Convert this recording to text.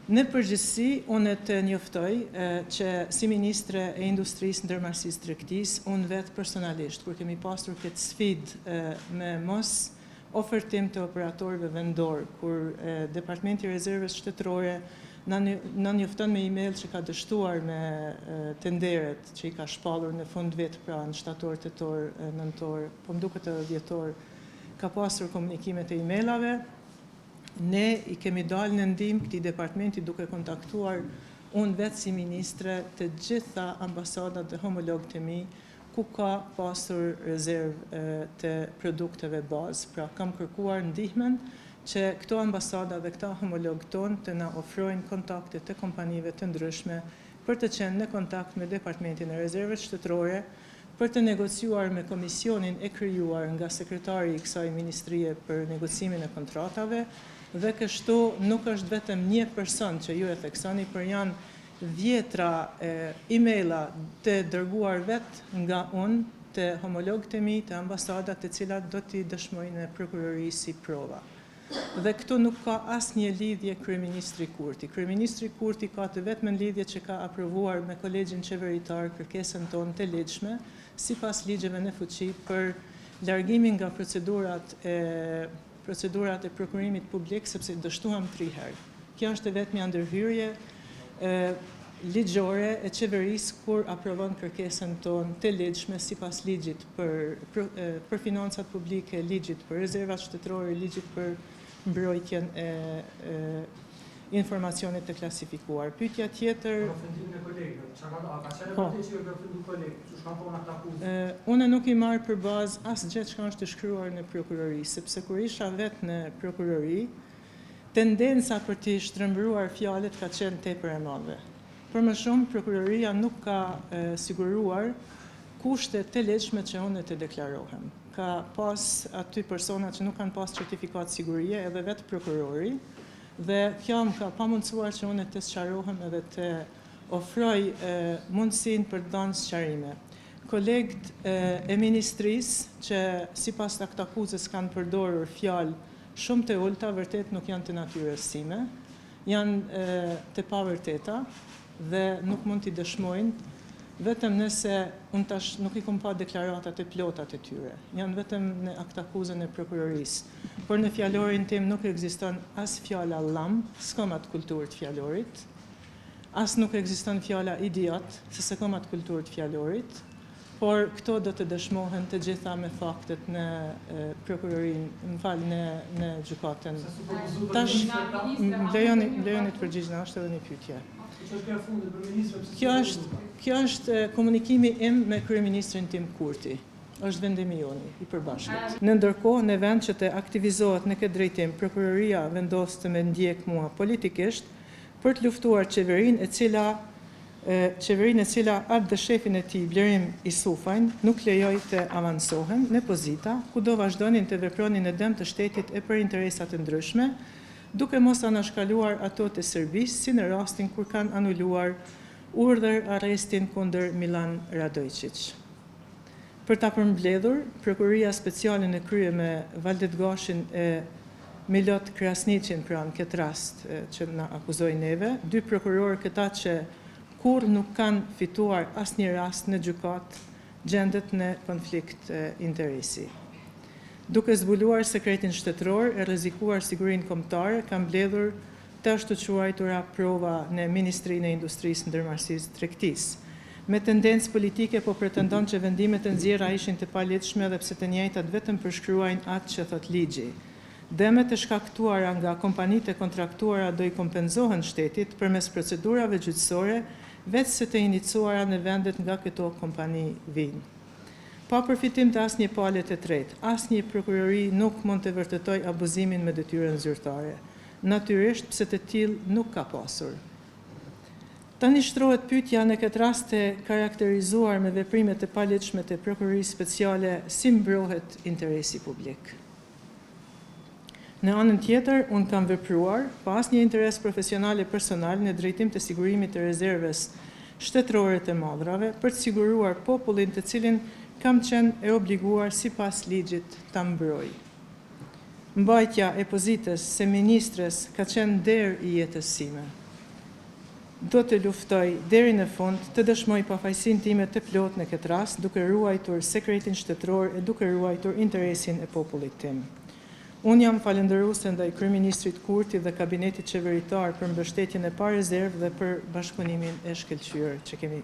Në përgjithësi, unë të njoftoj që si Ministre e Industrisë, Ndërmarrësisë, Tregtisë, unë vetë personalisht, kur kemi pasur këtë sfidë me mos ofertim të operatorëve vendor, kur Departamenti i Rezervës Shtetërore na njofton me email që ka dështuar me tenderet që i ka shpallur në fund vit, pra në shtator, tetor, nëntor, po më duket edhe dhjetor, ka pasur komunikimet e emailave. Ne i kemi dalë në ndihmë këtij departamenti duke kontaktuar unë vetë si ministre të gjitha ambasadat dhe homologët e mi ku ka pasur rezervë të produkteve bazë. Pra kam kërkuar ndihmën që këto ambasada dhe këta homologët tonë të na ofrojnë kontakte të kompanive të ndryshme për të qenë në kontakt me Departamentin e Rezervës Shtetërore, për të negociuar me komisionin e krijuar nga sekretari i kësaj ministrie për negocimin e kontratave, dhe kështu nuk është vetëm një person që ju e theksoni, por janë dhjetra emaila të dërguar vetë nga unë të homologët e mi, të ambasadat të cilat do t'i dëshmojnë në prokurori si prova. Dhe këtu nuk ka asnjë lidhje Kryeministri Kurti. Kryeministri Kurti ka të vetmen lidhje që ka aprovuar me Kolegjin Qeveritar kërkesën tonë të ligjshme, sipas ligjeve në fuqi për largimin nga procedurat e prokurimit publik, sepse dështuam 3 herë. Kjo është vetëm ndërhyrje ligjore e qeverisë kur aprovon kërkesën tonë të ligjshme sipas ligjit për financat publike, ligjit për rezervat shtetërore, ligjit për mbrojtjen e informacionit të klasifikuar. Pyetja tjetër. Unë nuk i marr për bazë asgjë që është të shkruar në prokurori, sepse kur isha vetë në prokurori, tendenca për të shtrembruar fjalët ka qenë tepër e madhe. Për më shumë, prokuroria nuk ka siguruar kushte të lehtëshme që unë të deklarohem. Ka pas aty persona që nuk kanë pas certifikat sigurie, edhe vetë prokurori, dhe kjo më ka pamundësuar që unë të sqarohem edhe të ofroj mundësinë për të dhënë sqarime. Kolegët e ministrisë, që sipas aktakuzës kanë përdorur fjalë shumë të ulta, vërtet nuk janë të natyrës sime, janë të pavërteta dhe nuk mund t'i dëshmojnë, vetëm nëse unë tash nuk i kom pa deklaratat e plotat e tyre. Janë vetëm në aktakuzën e prokurorisë. Por në fjalorin tim nuk ekziston as fjala llam, s'kam atë kulturë të fjalorit, as nuk ekziston fjala idiot, se s'kam atë kulturë të fjalorit, por këto do të dëshmohen të gjitha me faktet në prokurorinë, në gjykatën. Tash, lejoni të përgjigjna, është edhe një pyetje. Kjo është komunikimi im me kryeministrin tim Kurti. Është vendimi joni i përbashkët. Në ndërkohë, në vend që të aktivizohet në këtë drejtim, prokuroria vendos të më ndjek mua politikisht për të luftuar qeverinë e cila atë dhe shefin e tij Blerim Isufajn nuk lejoj të avansohen në pozita ku do vazhdonin të vepronin në dëm të shtetit e për interesat të ndryshme, duke mos anashkaluar ato të Serbisë, si në rastin kur kanë anuluar urdhër arrestin kundër Milan Radojčić. Për ta përmbledhur, Prokuroria Speciale në krye me Valdet Gashin e Milot Krasniqin, pra në këtë rast që na akuzojnë neve, 2 prokurorë këta që kur nuk kanë fituar asnjë rast në gjykat, gjendet në konflikt interesi. Duke zbuluar sekretin shtetëror e rrezikuar sigurinë kombëtare, kanë mbledhur të ashtu quajtura prova në Ministrinë e Industrisë, Ndërmarrësisë, Tregtisë. Me tendencë politike po pretendon që vendimet e nxjerra ishin të paligjshme dhe pse të njëjtat vetëm përshkruajnë atë që thot ligji. Dëmet e shkaktuara nga kompanitë e kontraktuara do i kompenzohen shtetit përmes procedurave gjyqësore, veç se të iniciuara në vendet nga këto kompani vinë. Pa përfitim të asnjë palë të tretë, asnjë prokurori nuk mund të vërtetoj abuzimin me detyrën zyrtare. Natyrisht pse të tillë nuk ka pasur. Tani shtrohet pyetja në këtë rast të karakterizuar me veprimet e paligjshme të prokurorisë speciale, si mbrohet interesi publik. Në anën tjetër, unë kam vepruar pa asnjë interes profesional e personal në drejtim të sigurimit të rezerves shtetërore të madrave për të siguruar popullin të cilin kam qenë e obliguar sipas ligjit ta mbroj. Mbajtja e pozitës së ministres ka qenë derë i jetës sime. do të luftoj deri në fund të dëshmoj pafajësinë time të plot në këtë rast, duke ruajtur sekretin shtetëror e duke ruajtur interesin e popullit tim. Unë jam falëndëruese ndaj Kryeministrit Kurti dhe kabinetit qeveritar për mbështetjen e pa rezervë dhe për bashkëpunimin e shkëlqyer që kemi